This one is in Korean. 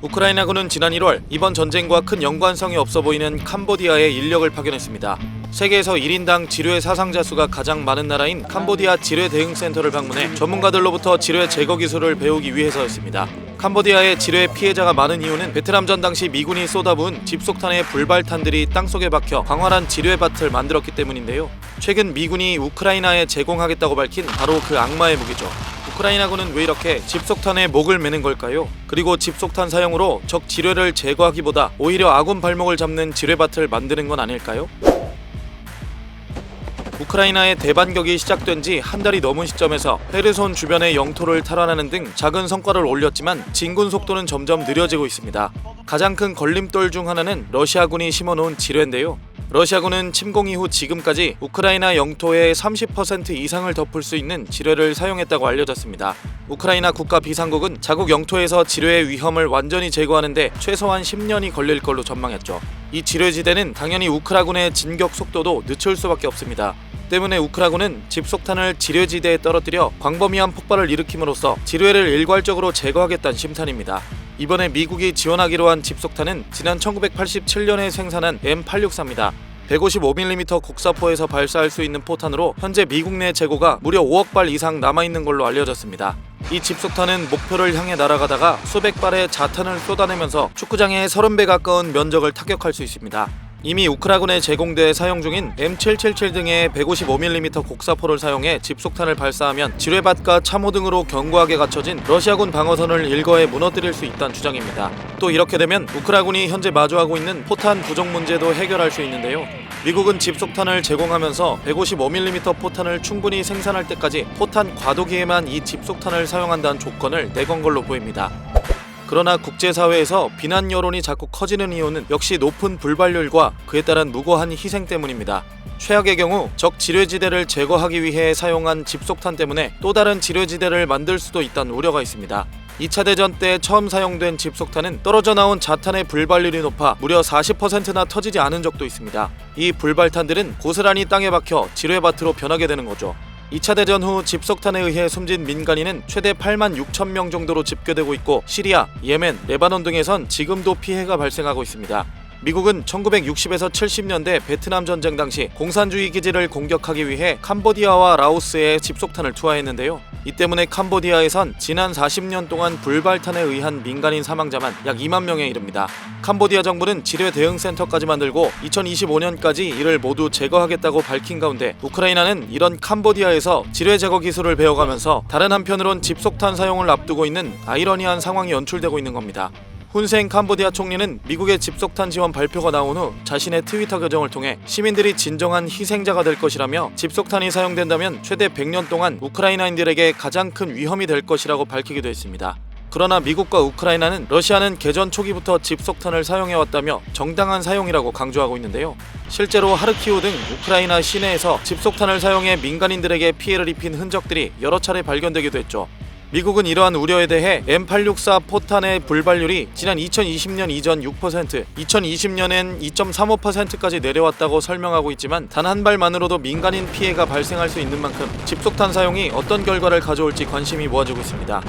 우크라이나군은 지난 1월 이번 전쟁과 큰 연관성이 없어 보이는 캄보디아에 인력을 파견했습니다. 세계에서 1인당 지뢰 사상자 수가 가장 많은 나라인 캄보디아 지뢰 대응센터를 방문해 전문가들로부터 지뢰 제거 기술을 배우기 위해서였습니다. 캄보디아의 지뢰 피해자가 많은 이유는 베트남전 당시 미군이 쏟아부은 집속탄의 불발탄들이 땅속에 박혀 광활한 지뢰밭을 만들었기 때문인데요. 최근 미군이 우크라이나에 제공하겠다고 밝힌 바로 그 악마의 무기죠. 우크라이나군은 왜 이렇게 집속탄에 목을 매는 걸까요? 그리고 집속탄 사용으로 적 지뢰를 제거하기보다 오히려 아군 발목을 잡는 지뢰밭을 만드는 건 아닐까요? 우크라이나의 대반격이 시작된 지 한 달이 넘은 시점에서 헤르손 주변의 영토를 탈환하는 등 작은 성과를 올렸지만 진군 속도는 점점 느려지고 있습니다. 가장 큰 걸림돌 중 하나는 러시아군이 심어놓은 지뢰인데요. 러시아군은 침공 이후 지금까지 우크라이나 영토의 30% 이상을 덮을 수 있는 지뢰를 사용했다고 알려졌습니다. 우크라이나 국가 비상국은 자국 영토에서 지뢰의 위험을 완전히 제거하는데 최소한 10년이 걸릴 걸로 전망했죠. 이 지뢰지대는 당연히 우크라군의 진격 속도도 늦출 수밖에 없습니다. 때문에 우크라군은 집속탄을 지뢰지대에 떨어뜨려 광범위한 폭발을 일으킴으로써 지뢰를 일괄적으로 제거하겠다는 심산입니다. 이번에 미국이 지원하기로 한 집속탄은 지난 1987년에 생산한 M864입니다. 155mm 곡사포에서 발사할 수 있는 포탄으로 현재 미국 내 재고가 무려 5억 발 이상 남아있는 걸로 알려졌습니다. 이 집속탄은 목표를 향해 날아가다가 수백 발의 자탄을 쏟아내면서 축구장의 30배 가까운 면적을 타격할 수 있습니다. 이미 우크라군에 제공돼 사용 중인 M777 등의 155mm 곡사포를 사용해 집속탄을 발사하면 지뢰밭과 참호 등으로 견고하게 갖춰진 러시아군 방어선을 일거에 무너뜨릴 수 있다는 주장입니다. 또 이렇게 되면 우크라군이 현재 마주하고 있는 포탄 부족 문제도 해결할 수 있는데요. 미국은 집속탄을 제공하면서 155mm 포탄을 충분히 생산할 때까지 포탄 과도기에만 이 집속탄을 사용한다는 조건을 내건 걸로 보입니다. 그러나 국제사회에서 비난 여론이 자꾸 커지는 이유는 역시 높은 불발률과 그에 따른 무고한 희생 때문입니다. 최악의 경우 적 지뢰지대를 제거하기 위해 사용한 집속탄 때문에 또 다른 지뢰지대를 만들 수도 있다는 우려가 있습니다. 2차 대전 때 처음 사용된 집속탄은 떨어져 나온 자탄의 불발률이 높아 무려 40%나 터지지 않은 적도 있습니다. 이 불발탄들은 고스란히 땅에 박혀 지뢰밭으로 변하게 되는 거죠. 2차 대전 후 집속탄에 의해 숨진 민간인은 최대 8만 6천 명 정도로 집계되고 있고 시리아, 예멘, 레바논 등에선 지금도 피해가 발생하고 있습니다. 미국은 1960에서 70년대 베트남 전쟁 당시 공산주의 기지를 공격하기 위해 캄보디아와 라오스에 집속탄을 투하했는데요. 이 때문에 캄보디아에선 지난 40년 동안 불발탄에 의한 민간인 사망자만 약 2만 명에 이릅니다. 캄보디아 정부는 지뢰 대응센터까지 만들고 2025년까지 이를 모두 제거하겠다고 밝힌 가운데 우크라이나는 이런 캄보디아에서 지뢰 제거 기술을 배워가면서 다른 한편으론 집속탄 사용을 앞두고 있는 아이러니한 상황이 연출되고 있는 겁니다. 훈센 캄보디아 총리는 미국의 집속탄 지원 발표가 나온 후 자신의 트위터 계정을 통해 시민들이 진정한 희생자가 될 것이라며 집속탄이 사용된다면 최대 100년 동안 우크라이나인들에게 가장 큰 위험이 될 것이라고 밝히기도 했습니다. 그러나 미국과 우크라이나는 러시아는 개전 초기부터 집속탄을 사용해왔다며 정당한 사용이라고 강조하고 있는데요. 실제로 하르키우 등 우크라이나 시내에서 집속탄을 사용해 민간인들에게 피해를 입힌 흔적들이 여러 차례 발견되기도 했죠. 미국은 이러한 우려에 대해 M864 포탄의 불발률이 지난 2020년 이전 6%, 2020년엔 2.35%까지 내려왔다고 설명하고 있지만 단 한 발만으로도 민간인 피해가 발생할 수 있는 만큼 집속탄 사용이 어떤 결과를 가져올지 관심이 모아지고 있습니다.